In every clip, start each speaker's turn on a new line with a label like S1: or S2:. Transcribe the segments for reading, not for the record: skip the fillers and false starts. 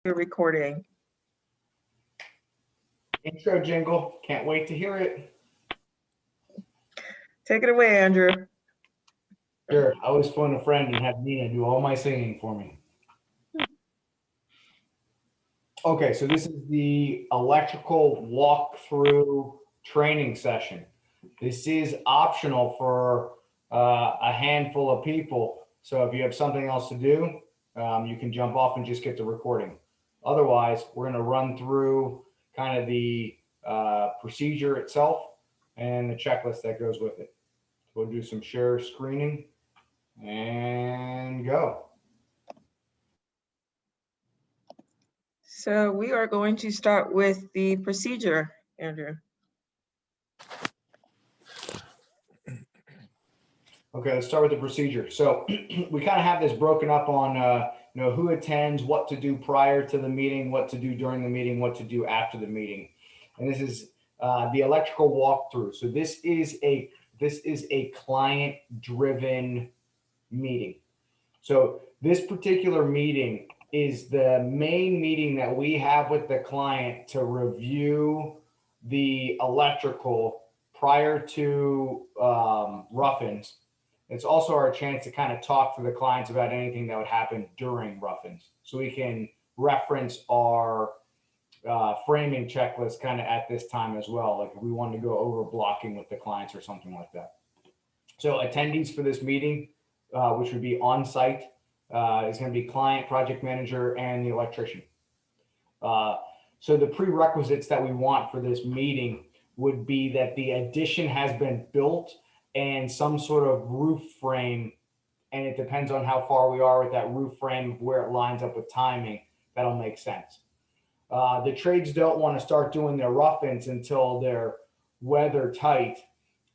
S1: You're recording.
S2: Intro jingle. Can't wait to hear it.
S1: Take it away, Andrew.
S2: Sure. I always phone a friend and have Nina do all my singing for me. Okay, so this is the electrical walkthrough training session. This is optional for a handful of people. So if you have something else to do, you can jump off and just get the recording. Otherwise, we're going to run through kind of the procedure itself and the checklist that goes with it. We'll do some share screening and go.
S1: So we are going to start with the procedure, Andrew.
S2: Okay, let's start with the procedure. So we kind of have this broken up on who attends, what to do prior to the meeting, what to do during the meeting, what to do after the meeting. And this is the electrical walkthrough. So this is a client-driven meeting. So this particular meeting is the main meeting that we have with the client to review the electrical prior to rough-ins. It's also our chance to kind of talk to the clients about anything that would happen during rough-ins. So we can reference our framing checklist kind of at this time as well. Like if we wanted to go over blocking with the clients or something like that. So attendees for this meeting, which would be on site, is going to be client, project manager, and the electrician. So the prerequisites that we want for this meeting would be that the addition has been built and some sort of roof frame, and it depends on how far we are with that roof frame, where it lines up with timing, that'll make sense. The trades don't want to start doing their rough-ins until they're weather tight,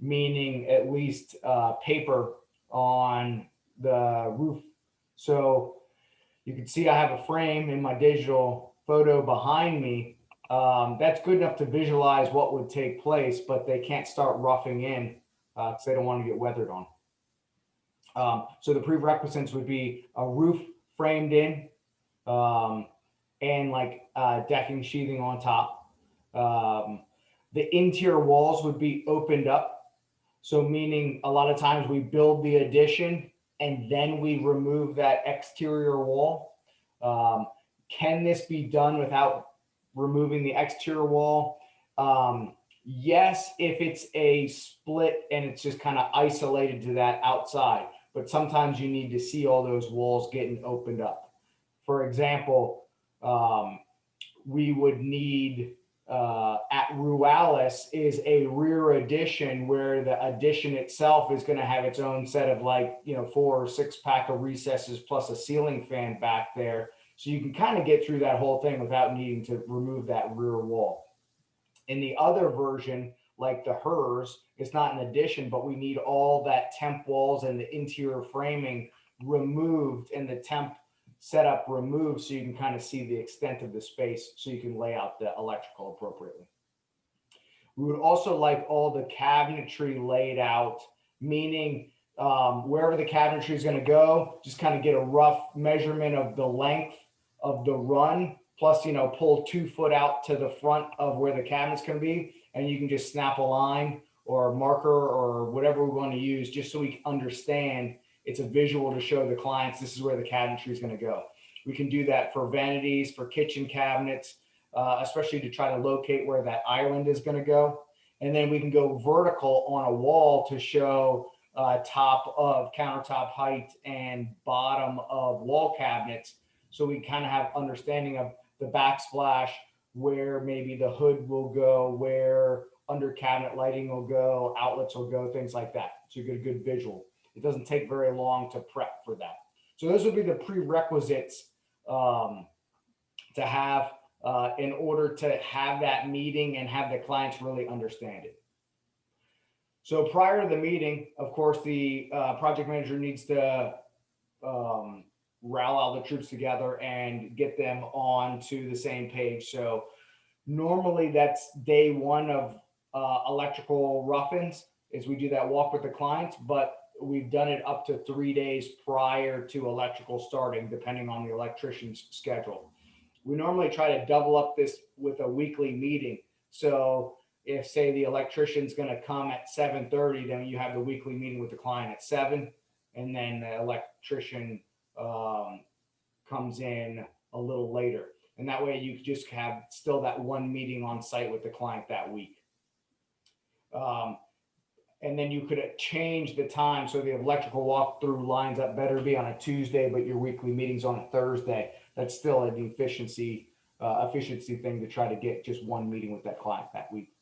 S2: meaning at least paper on the roof. So you can see I have a frame in my digital photo behind me. That's good enough to visualize what would take place, but they can't start roughing in because they don't want to get weathered on. So the prerequisites would be a roof framed in and like decking sheathing on top. The interior walls would be opened up. So meaning a lot of times we build the addition and then we remove that exterior wall. Can this be done without removing the exterior wall? Yes, if it's a split and it's just kind of isolated to that outside, but sometimes you need to see all those walls getting opened up. For example, we would need at Rualis is a rear addition where the addition itself is going to have its own set of 4 or 6 pack of recesses plus a ceiling fan back there. So you can kind of get through that whole thing without needing to remove that rear wall. In the other version, like the HERS, it's not an addition, but we need all that temp walls and the interior framing removed and the temp setup removed so you can kind of see the extent of the space so you can lay out the electrical appropriately. We would also like all the cabinetry laid out, meaning wherever the cabinetry is going to go, just kind of get a rough measurement of the length of the run, plus, pull 2 foot out to the front of where the cabinet's going to be, and you can just snap a line or a marker or whatever we want to use just so we can understand. It's a visual to show the clients this is where the cabinetry is going to go. We can do that for vanities, for kitchen cabinets, especially to try to locate where that island is going to go. And then we can go vertical on a wall to show top of countertop height and bottom of wall cabinets. So we kind of have understanding of the backsplash, where maybe the hood will go, where under cabinet lighting will go, outlets will go, things like that. So you get a good visual. It doesn't take very long to prep for that. So those would be the prerequisites to have in order to have that meeting and have the clients really understand it. So prior to the meeting, of course, the project manager needs to rally all the troops together and get them onto the same page. So normally that's day 1 of electrical rough-ins is we do that walk with the clients, but we've done it up to 3 days prior to electrical starting, depending on the electrician's schedule. We normally try to double up this with a weekly meeting. So if say the electrician's going to come at 7:30, then you have the weekly meeting with the client at 7, and then the electrician comes in a little later. And that way you just have still that one meeting on site with the client that week. And then you could change the time so the electrical walkthrough lines up better be on a Tuesday, but your weekly meeting's on a Thursday. That's still an efficiency thing to try to get just one meeting with that client that week.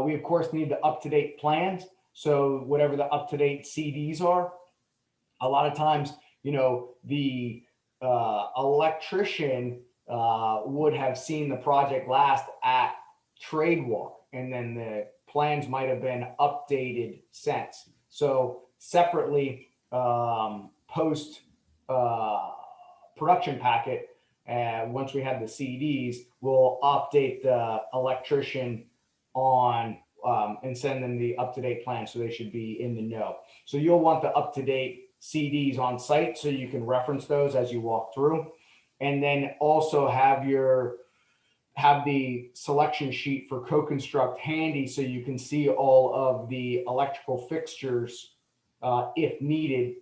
S2: We of course need the up-to-date plans. So whatever the up-to-date CDs are, a lot of times, the electrician would have seen the project last at trade walk, and then the plans might have been updated since. So separately, post production packet, once we have the CDs, we'll update the electrician on and send them the up-to-date plan, so they should be in the know. So you'll want the up-to-date CDs on site so you can reference those as you walk through, and then also have the selection sheet for co-construct handy so you can see all of the electrical fixtures if needed.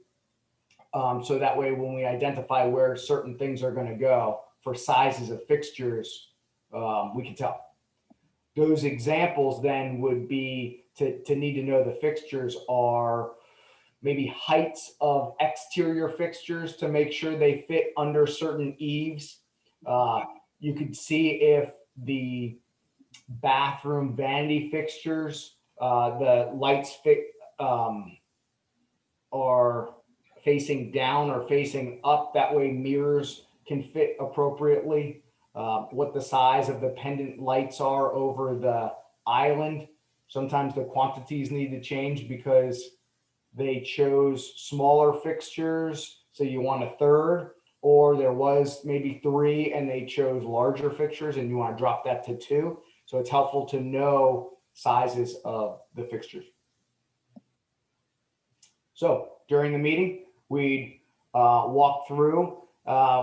S2: So that way when we identify where certain things are going to go for sizes of fixtures, we can tell. Those examples then would be to need to know the fixtures are maybe heights of exterior fixtures to make sure they fit under certain eaves. You could see if the bathroom vanity fixtures, the lights are facing down or facing up. That way mirrors can fit appropriately. What the size of the pendant lights are over the island. Sometimes the quantities need to change because they chose smaller fixtures, so you want a third, or there was maybe 3 and they chose larger fixtures and you want to drop that to 2. So it's helpful to know sizes of the fixtures. So during the meeting, we'd walk through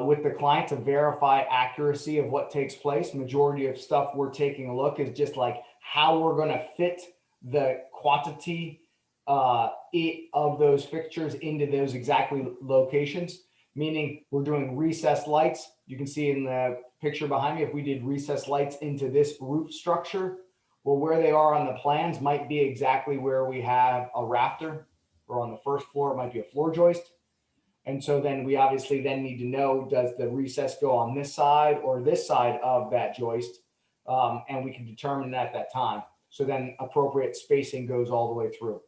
S2: with the client to verify accuracy of what takes place. Majority of stuff we're taking a look is just like how we're going to fit the quantity of those fixtures into those exactly locations, meaning we're doing recessed lights. You can see in the picture behind me, if we did recessed lights into this roof structure, well, where they are on the plans might be exactly where we have a rafter, or on the first floor, it might be a floor joist. And so then we obviously then need to know, does the recess go on this side or this side of that joist? And we can determine that at that time. So then appropriate spacing goes all the way through.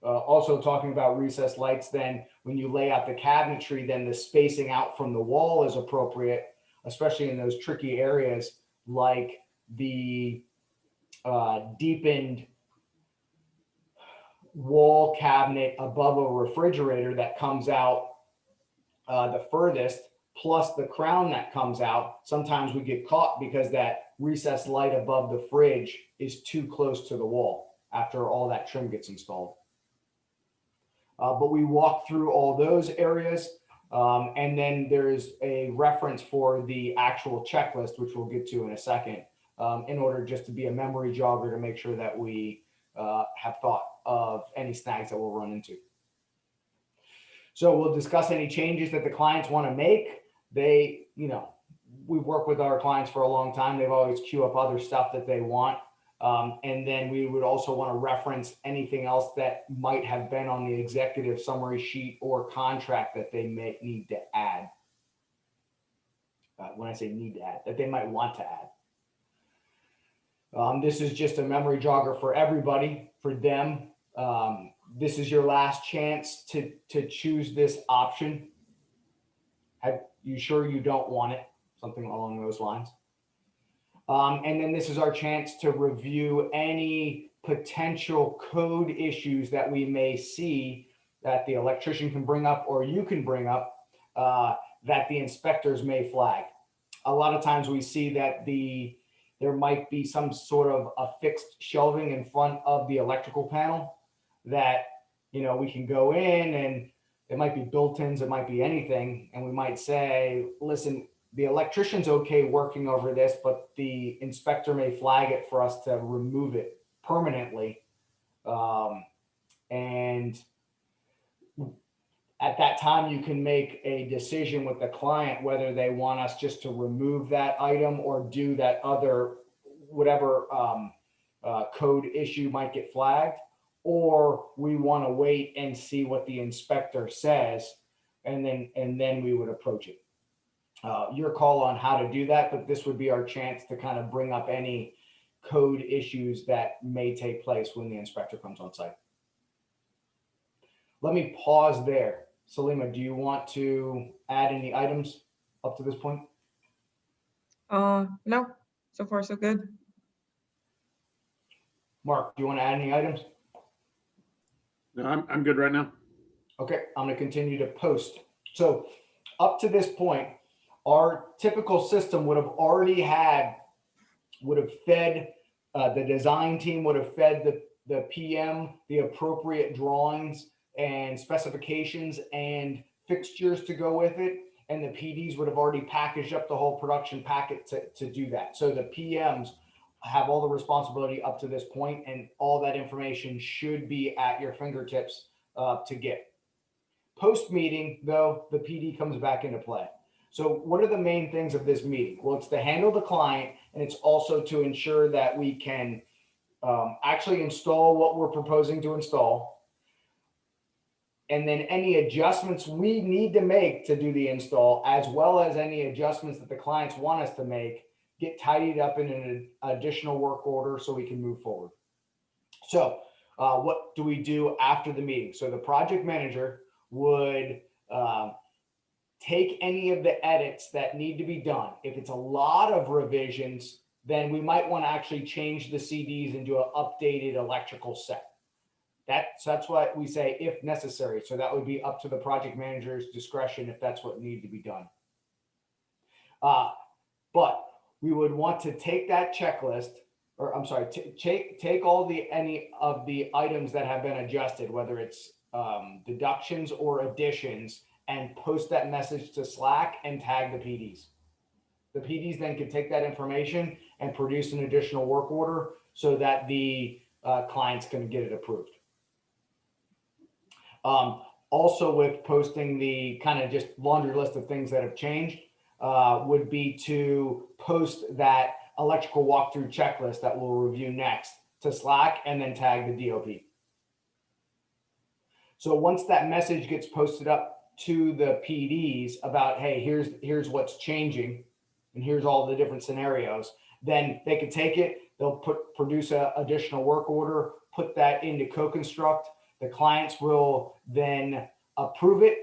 S2: Also talking about recessed lights, then when you lay out the cabinetry, then the spacing out from the wall is appropriate, especially in those tricky areas like the deepened wall cabinet above a refrigerator that comes out the furthest, plus the crown that comes out. Sometimes we get caught because that recessed light above the fridge is too close to the wall after all that trim gets installed. But we walk through all those areas, and then there's a reference for the actual checklist, which we'll get to in a second, in order just to be a memory jogger to make sure that we have thought of any snags that we'll run into. So we'll discuss any changes that the clients want to make. We've worked with our clients for a long time. They've always queue up other stuff that they want. And then we would also want to reference anything else that might have been on the executive summary sheet or contract that they may need to add. When I say need to add, that they might want to add. This is just a memory jogger for everybody, for them. This is your last chance to choose this option. Are you sure you don't want it? Something along those lines. And then this is our chance to review any potential code issues that we may see that the electrician can bring up or you can bring up that the inspectors may flag. A lot of times we see that there might be some sort of affixed shelving in front of the electrical panel that, we can go in and it might be built-ins, it might be anything. And we might say, listen, the electrician's okay working over this, but the inspector may flag it for us to remove it permanently. And at that time, you can make a decision with the client whether they want us just to remove that item or do that other, whatever code issue might get flagged, or we want to wait and see what the inspector says, and then we would approach it. Your call on how to do that, but this would be our chance to kind of bring up any code issues that may take place when the inspector comes on site. Let me pause there. Salima, do you want to add any items up to this point?
S1: No, so far so good.
S2: Mark, do you want to add any items?
S3: No, I'm good right now.
S2: Okay, I'm going to continue to post. So up to this point, our typical system would have fed, the design team would have fed the PM the appropriate drawings and specifications and fixtures to go with it. And the PDs would have already packaged up the whole production packet to do that. So the PMs have all the responsibility up to this point, and all that information should be at your fingertips to get. Post meeting, though, the PD comes back into play. So what are the main things of this meeting? Well, it's to handle the client, and it's also to ensure that we can actually install what we're proposing to install. And then any adjustments we need to make to do the install, as well as any adjustments that the clients want us to make, get tidied up in an additional work order so we can move forward. So what do we do after the meeting? So the project manager would take any of the edits that need to be done. If it's a lot of revisions, then we might want to actually change the CDs into an updated electrical set. That's what we say if necessary. So that would be up to the project manager's discretion if that's what needs to be done. But we would want to take that checklist, or I'm sorry, take all any of the items that have been adjusted, whether it's deductions or additions, and post that message to Slack and tag the PDs. The PDs then can take that information and produce an additional work order so that the clients can get it approved. Also, with posting the kind of just laundry list of things that have changed, would be to post that electrical walkthrough checklist that we'll review next to Slack and then tag the DOP. So once that message gets posted up to the PDs about, hey, here's what's changing and here's all the different scenarios, then they can take it, they'll produce an additional work order, put that into CoConstruct. The clients will then approve it,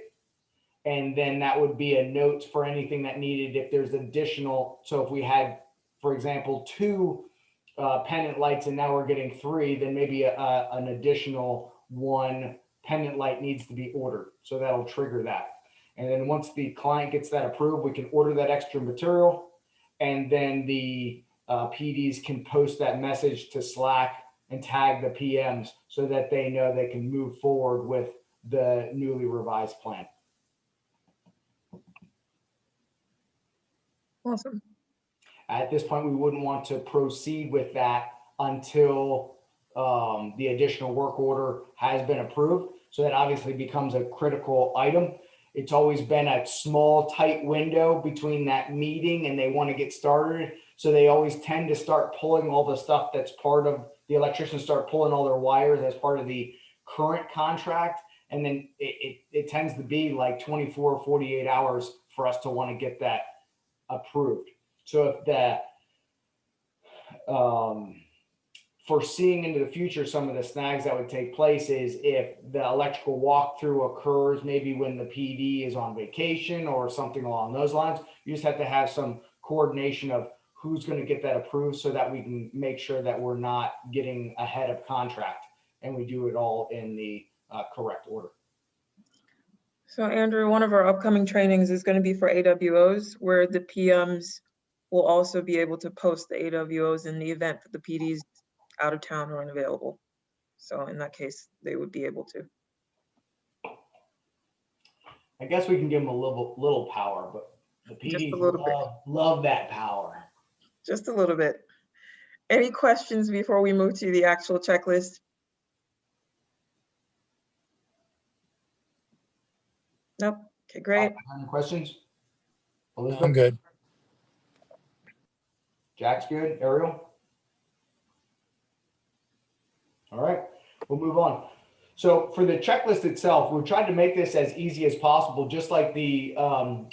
S2: and then that would be a note for anything that needed if there's additional. So if we had, for example, 2 pendant lights and now we're getting 3, then maybe an additional 1 pendant light needs to be ordered. So that'll trigger that. And then once the client gets that approved, we can order that extra material, and then the PDs can post that message to Slack and tag the PMs so that they know they can move forward with the newly revised plan.
S1: Awesome.
S2: At this point, we wouldn't want to proceed with that until the additional work order has been approved. So that obviously becomes a critical item. It's always been a small, tight window between that meeting and they want to get started. So they always tend to start pulling all the stuff that's part of the electricians, start pulling all their wires as part of the current contract. And then it tends to be like 24, 48 hours for us to want to get that approved. So if that, foreseeing into the future, some of the snags that would take place is if the electrical walkthrough occurs, maybe when the PD is on vacation or something along those lines, you just have to have some coordination of who's going to get that approved so that we can make sure that we're not getting ahead of contract and we do it all in the correct order.
S1: So Andrew, one of our upcoming trainings is going to be for AWOs, where the PMs will also be able to post the AWOs in the event that the PDs out of town or unavailable. So in that case, they would be able to.
S2: I guess we can give them a little power, but The
S1: Just a
S2: PDs
S1: little bit.
S2: love that power.
S1: Just a little bit. Any questions before we move to the actual checklist? Nope. Okay, great.
S2: Any questions? Elizabeth?
S3: I'm good.
S2: Jack's good. Ariel? All right, we'll move on. So for the checklist itself, we're trying to make this as easy as possible, just like the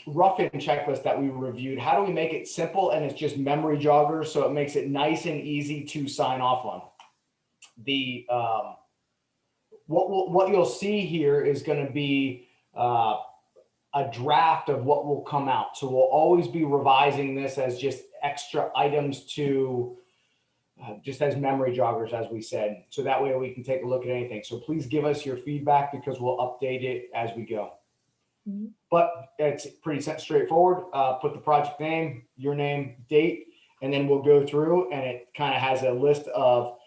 S2: rough-in checklist that we reviewed. How do we make it simple and it's just memory joggers so it makes it nice and easy to sign off on? The what you'll see here is going to be a draft of what will come out. So we'll always be revising this as just extra items to just as memory joggers, as we said. So that way we can take a look at anything. So please give us your feedback because we'll update it as we go.
S1: Mhm.
S2: But it's pretty straightforward. Put the project name, your name, date, and then we'll go through and it kind of has a list of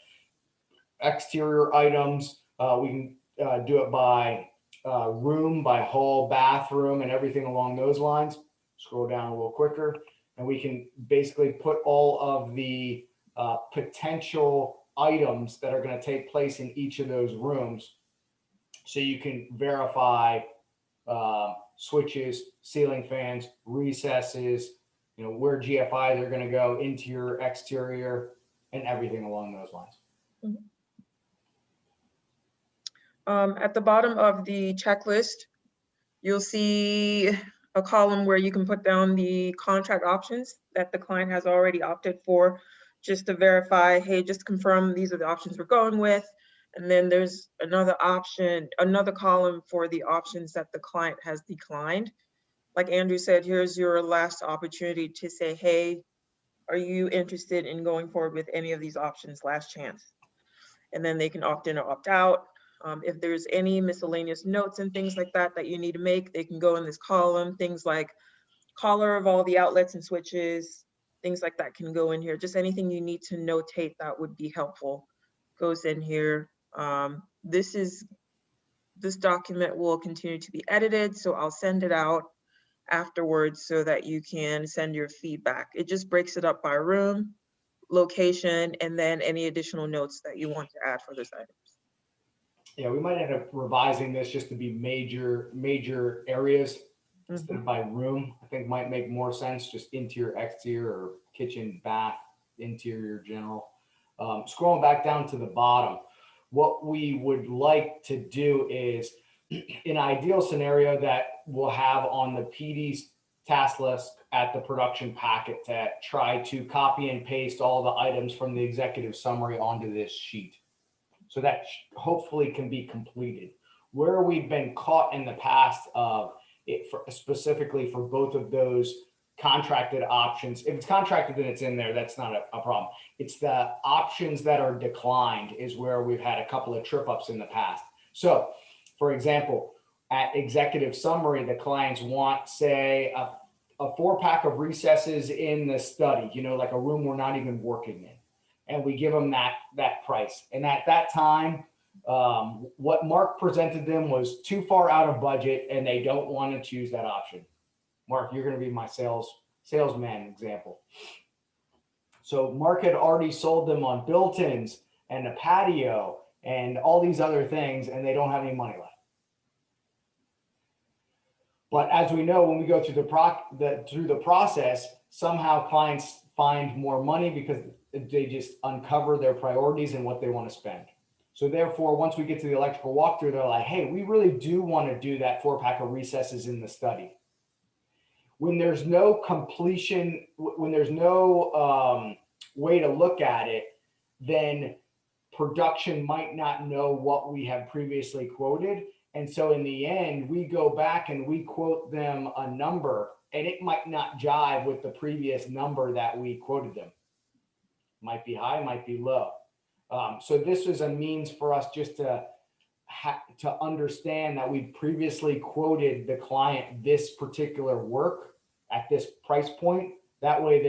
S2: exterior items. We can do it by room, by hall, bathroom, and everything along those lines. Scroll down a little quicker, and we can basically put all of the potential items that are going to take place in each of those rooms. So you can verify switches, ceiling fans, recesses, you know, where GFIs are going to go, interior, exterior, and everything along those lines.
S1: At the bottom of the checklist, you'll see a column where you can put down the contract options that the client has already opted for, just to verify, hey, just confirm these are the options we're going with. And then there's another option, another column for the options that the client has declined. Like Andrew said, here's your last opportunity to say, hey, are you interested in going forward with any of these options? Last chance. And then they can opt in or opt out. If there's any miscellaneous notes and things like that that you need to make, they can go in this column. Things like color of all the outlets and switches, things like that can go in here. Just anything you need to notate that would be helpful goes in here. This document will continue to be edited, so I'll send it out afterwards so that you can send your feedback. It just breaks it up by room, location, and then any additional notes that you want to add for those items.
S2: Yeah, we might end up revising this just to be major areas instead of by room. I think might make more sense, just interior, exterior, or kitchen, bath, interior, general. Scrolling back down to the bottom, what we would like to do is, in an ideal scenario, that we'll have on the PD's task list at the production packet to try to copy and paste all the items from the executive summary onto this sheet. So that hopefully can be completed. Where we've been caught in the past of it, specifically for both of those contracted options. If it's contracted, then it's in there. That's not a problem. It's the options that are declined is where we've had a couple of trip ups in the past. So, for example, at executive summary, the clients want, say, a 4-pack of recesses in the study, you know, like a room we're not even working in. And we give them that price. And at that time, what Mark presented them was too far out of budget and they don't want to choose that option. Mark, you're going to be my salesman example. So Mark had already sold them on built-ins and a patio and all these other things, and they don't have any money left. But as we know, when we go through the process, somehow clients find more money because they just uncover their priorities and what they want to spend. So therefore, once we get to the electrical walkthrough, they're like, hey, we really do want to do that 4-pack of recesses in the study. When there's no completion, when there's no way to look at it, then production might not know what we have previously quoted. And so in the end, we go back and we quote them a number, and it might not jive with the previous number that we quoted them. Might be high, might be low. So this was a means for us just to understand that we previously quoted the client this particular work at this price point. That way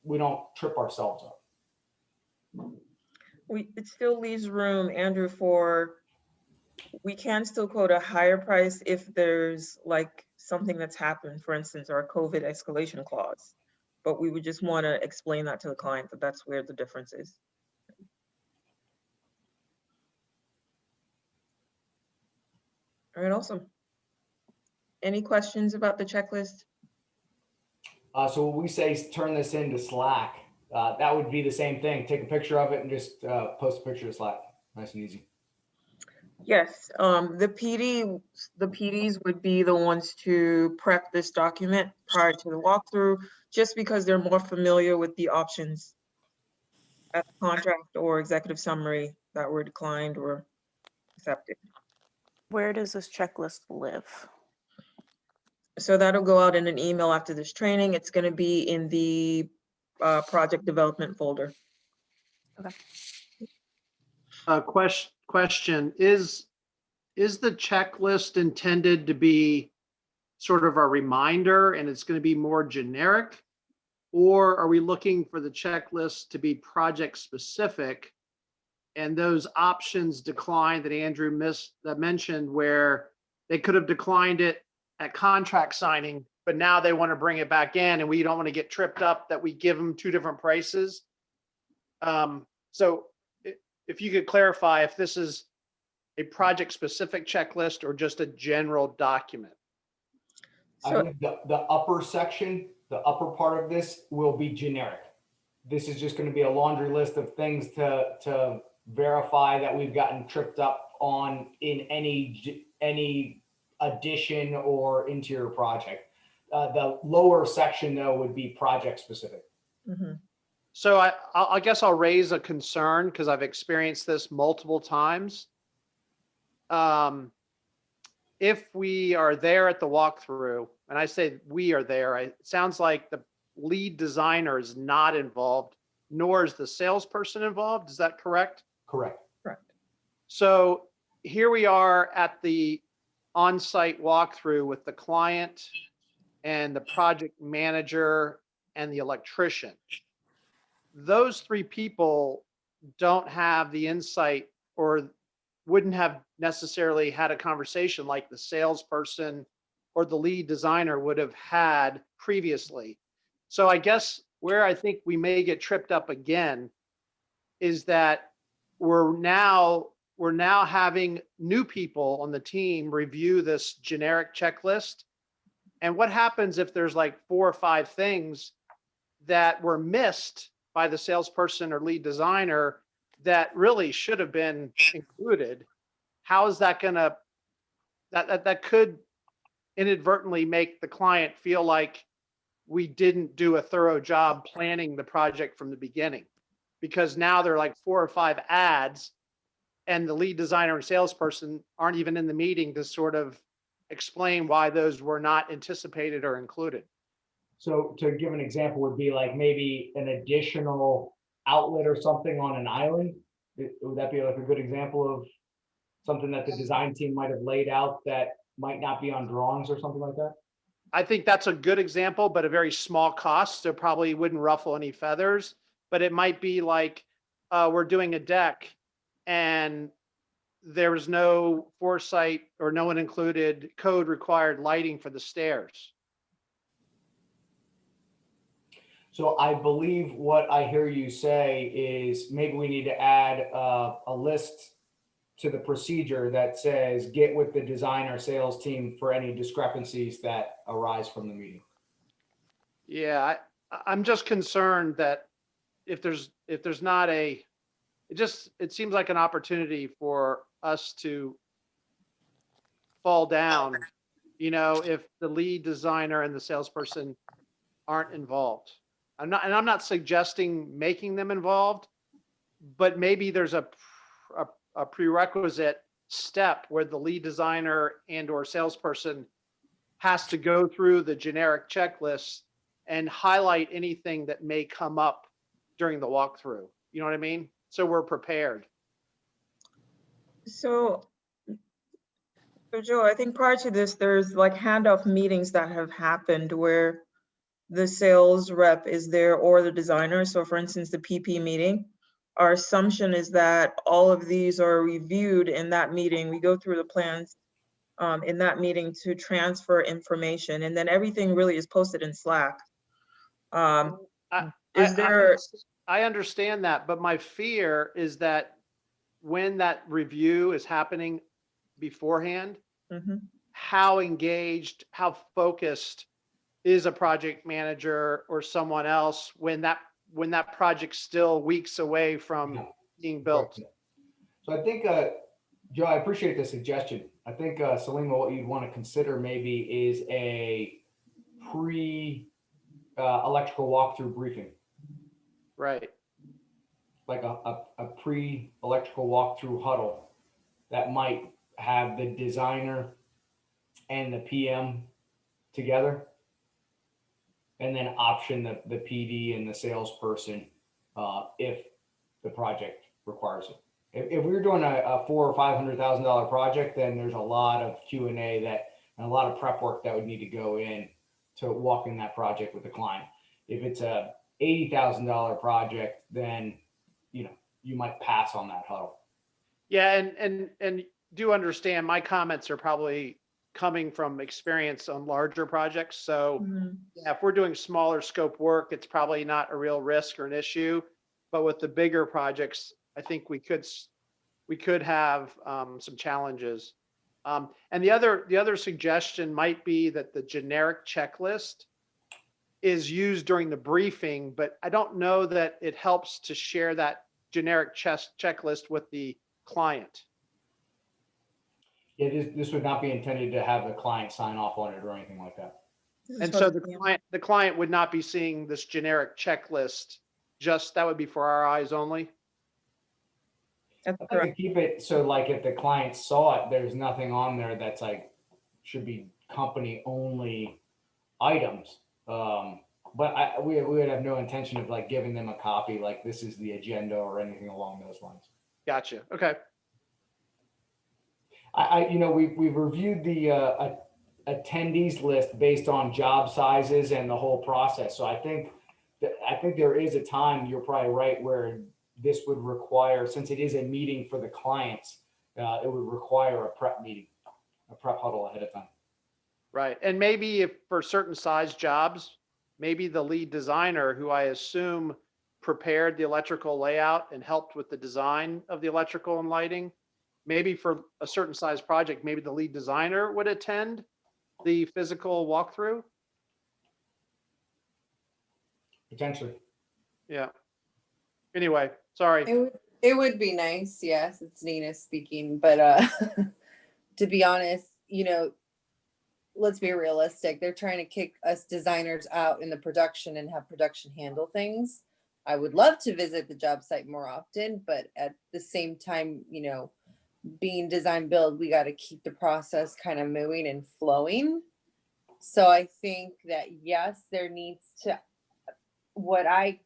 S2: we don't trip ourselves up.
S1: It still leaves room, Andrew, we can still quote a higher price if there's like something that's happened, for instance, our COVID escalation clause. But we would just want to explain that to the client, that that's where the difference is. All right, awesome. Any questions about the checklist?
S2: So when we say turn this into Slack, that would be the same thing. Take a picture of it and just post a picture to Slack. Nice and easy.
S1: Yes, the PDs would be the ones to prep this document prior to the walkthrough, just because they're more familiar with the options at contract or executive summary that were declined or accepted.
S3: Where does this checklist live?
S1: So that'll go out in an email after this training. It's going to be in the project development folder.
S4: Question, is the checklist intended to be sort of a reminder and it's going to be more generic? Or are we looking for the checklist to be project specific and those options declined that Andrew mentioned, where they could have declined it at contract signing, but now they want to bring it back in and we don't want to get tripped up that we give them two different prices? So if you could clarify if this is a project specific checklist or just a general document.
S2: I
S1: So,
S2: believe the upper section, the upper part of this will be generic. This is just going to be a laundry list of things to verify that we've gotten tripped up on in any addition or interior project. The lower section though would be project specific.
S1: mhm.
S4: So I guess I'll raise a concern because I've experienced this multiple times. If we are there at the walkthrough, and I say we are there, it sounds like the lead designer is not involved, nor is the salesperson involved. Is that correct?
S2: Correct.
S1: Correct.
S4: So here we are at the on-site walkthrough with the client and the project manager and the electrician. Those three people don't have the insight or wouldn't have necessarily had a conversation like the salesperson or the lead designer would have had previously. So I guess where I think we may get tripped up again is that we're now having new people on the team review this generic checklist. And what happens if there's like 4 or 5 things that were missed by the salesperson or lead designer that really should have been included? How is that gonna, that could inadvertently make the client feel like we didn't do a thorough job planning the project from the beginning, because now there are like 4 or 5 ads and the lead designer and salesperson aren't even in the meeting to sort of explain why those were not anticipated or included.
S2: So to give an example would be like maybe an additional outlet or something on an island. Would that be like a good example of something that the design team might have laid out that might not be on drawings or something like that?
S4: I think that's a good example, but a very small cost. So probably wouldn't ruffle any feathers, but it might be like we're doing a deck and there was no foresight or no one included code required lighting for the stairs.
S2: So I believe what I hear you say is maybe we need to add a list to the procedure that says get with the design or sales team for any discrepancies that arise from the meeting.
S4: Yeah, I'm just concerned that if there's not a, it seems like an opportunity for us to fall down, if the lead designer and the salesperson aren't involved. I'm not suggesting making them involved, but maybe there's a prerequisite step where the lead designer and or salesperson has to go through the generic checklist and highlight anything that may come up during the walkthrough. You know what I mean? So we're prepared.
S1: So Joe, I think prior to this, there's like handoff meetings that have happened where the sales rep is there or the designer. So for instance, the PP meeting, our assumption is that all of these are reviewed in that meeting. We go through the plans in that meeting to transfer information, and then everything really is posted in Slack. Is there,
S4: I understand that, but my fear is that when that review is happening beforehand,
S1: Mhm.
S4: how engaged, how focused is a project manager or someone else when that project's still weeks away from being built?
S2: So I think, Joe, I appreciate the suggestion. I think, Selima, what you'd want to consider maybe is a electrical walkthrough briefing,
S4: Right.
S2: like a pre-electrical walkthrough huddle that might have the designer and the PM together, and then option the PD and the salesperson if the project requires it. If we were doing a $400,000 or $500,000 project, then there's a lot of Q&A and a lot of prep work that would need to go in to walk in that project with the client. If it's a $80,000 project, then you might pass on that huddle.
S4: Yeah, and do understand my comments are probably coming from experience on larger projects. So
S1: Mhm.
S4: yeah, if we're doing smaller scope work, it's probably not a real risk or an issue. But with the bigger projects, I think we could have some challenges. And the other suggestion might be that the generic checklist is used during the briefing, but I don't know that it helps to share that generic checklist with the client.
S2: Yeah, this would not be intended to have the client sign off on it or anything like that.
S1: This is
S4: And
S1: for
S4: so
S1: the
S4: the client would not be seeing this generic checklist, just that would be for our eyes only.
S1: That's
S2: I'd like to
S1: correct.
S2: keep it so like if the client saw it, there's nothing on there that's like should be company only items. But we would have no intention of like giving them a copy like this is the agenda or anything along those lines.
S4: Gotcha. Okay.
S2: We've reviewed the attendees list based on job sizes and the whole process. So I think there is a time, you're probably right, where this would require, since it is a meeting for the clients, it would require a prep meeting, a prep huddle ahead of time.
S4: Right. And maybe if for certain size jobs, maybe the lead designer, who I assume prepared the electrical layout and helped with the design of the electrical and lighting, maybe for a certain size project, maybe the lead designer would attend the physical walkthrough.
S2: Potentially.
S4: Yeah. Anyway, sorry.
S5: It would be nice, yes, it's Nina speaking, but to be honest, let's be realistic. They're trying to kick us designers out in the production and have production handle things. I would love to visit the job site more often, but at the same time, being design build, we got to keep the process kind of moving and flowing. So I think that yes, there needs to, what I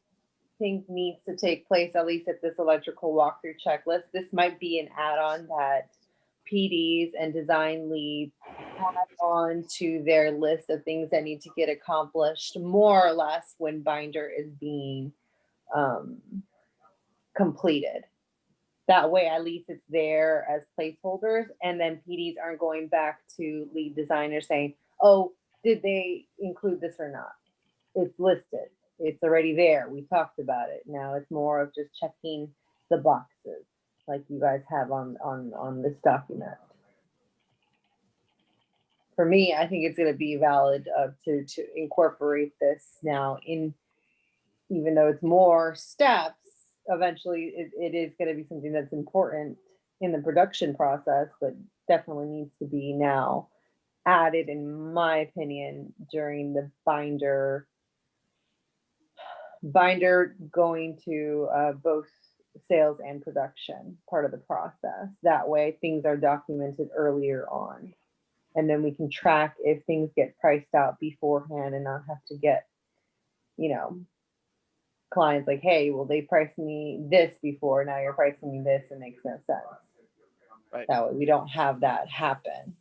S5: think needs to take place, at least at this electrical walkthrough checklist, this might be an add-on that PDs and design leads add on to their list of things that need to get accomplished, more or less when binder is being completed. That way, at least it's there as placeholders, and then PDs aren't going back to lead designers saying, oh, did they include this or not? It's listed. It's already there. We talked about it. Now it's more of just checking the boxes like you guys have on this document. For me, I think it's going to be valid to incorporate this now in, even though it's more steps, eventually it is going to be something that's important in the production process, but definitely needs to be now added, in my opinion, during the binder going to both sales and production part of the process. That way things are documented earlier on. And then we can track if things get priced out beforehand and not have to get, clients like, hey, well, they priced me this before, now you're pricing me this. It makes no sense.
S4: Right.
S5: That way we don't have that happen.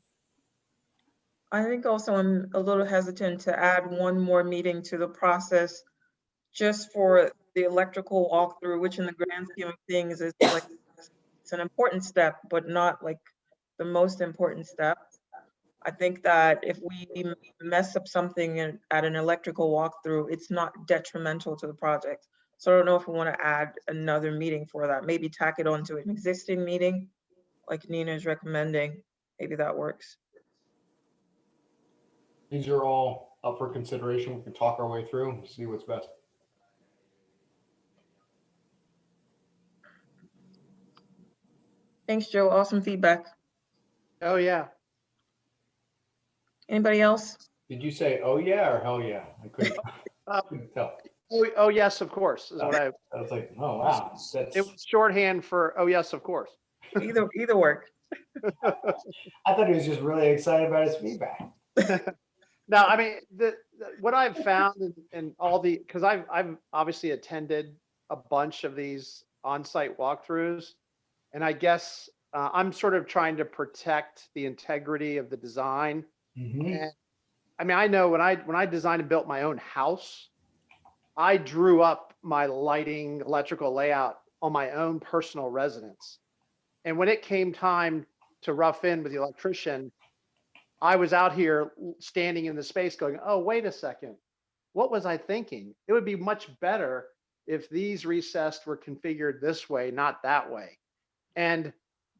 S1: I think also I'm a little hesitant to add one more meeting to the process just for the electrical walkthrough, which in the grand scheme of things is like, it's an important step, but not like the most important step. I think that if we mess up something at an electrical walkthrough, it's not detrimental to the project. So I don't know if we want to add another meeting for that. Maybe tack it onto an existing meeting, like Nina is recommending. Maybe that works.
S2: These are all up for consideration. We can talk our way through and see what's best.
S1: Thanks, Joe. Awesome feedback.
S4: Oh, yeah.
S1: Anybody else?
S2: Did you say, oh yeah, or hell yeah? I couldn't, couldn't tell.
S4: Oh, yes, of course, is what I,
S2: I was like, oh wow,
S4: it
S2: that's,
S4: was shorthand for, oh, yes, of course.
S1: Either work.
S2: I thought he was just really excited about his feedback.
S4: No, I mean, what I've found in all the, because I've obviously attended a bunch of these on-site walkthroughs, and I guess I'm sort of trying to protect the integrity of the design.
S2: Mhm.
S4: And I mean, I know when I designed and built my own house, I drew up my lighting, electrical layout on my own personal residence. And when it came time to rough in with the electrician, I was out here standing in the space going, oh, wait a second. What was I thinking? It would be much better if these recessed were configured this way, not that way. And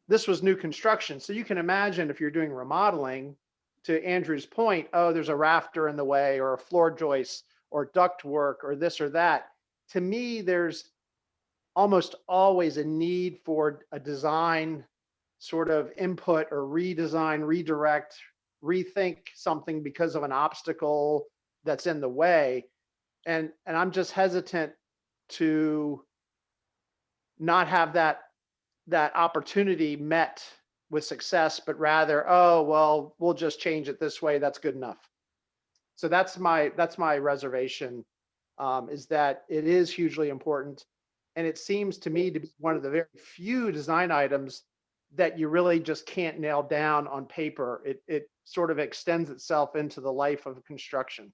S4: this was new construction. So you can imagine if you're doing remodeling, to Andrew's point, oh, there's a rafter in the way or a floor joist or duct work or this or that. To me, there's almost always a need for a design sort of input or redesign, redirect, rethink something because of an obstacle that's in the way. And I'm just hesitant to not have that opportunity met with success, but rather, oh, well, we'll just change it this way. That's good enough. So that's my reservation, is that it is hugely important. And it seems to me to be one of the very few design items that you really just can't nail down on paper. It sort of extends itself into the life of construction.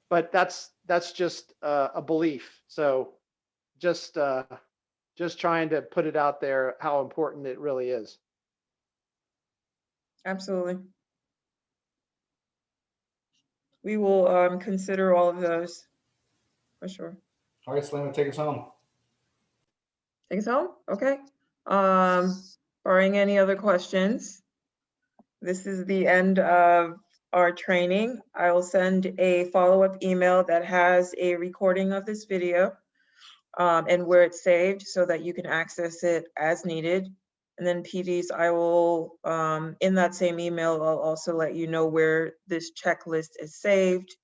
S4: But that's just a belief. So just trying to put it out there how important it really is.
S1: Absolutely. We will consider all of those for sure.
S2: All right, Selena, take us home.
S1: Take us home? Okay. Barring any other questions, this is the end of our training. I will send a follow-up email that has a recording of this video and where it's saved so that you can access it as needed. And then PDs, I will, in that same email, I'll also let you know where this checklist is saved.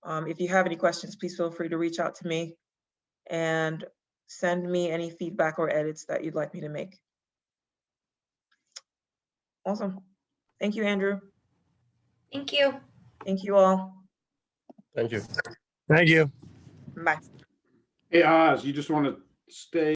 S1: If you have any questions, please feel free to reach out to me and send me any feedback or edits that you'd like me to make. Awesome. Thank you, Andrew.
S6: Thank you.
S1: Thank you all.
S7: Thank you. Thank you.
S1: Bye.
S8: Hey, Oz, you just want to stay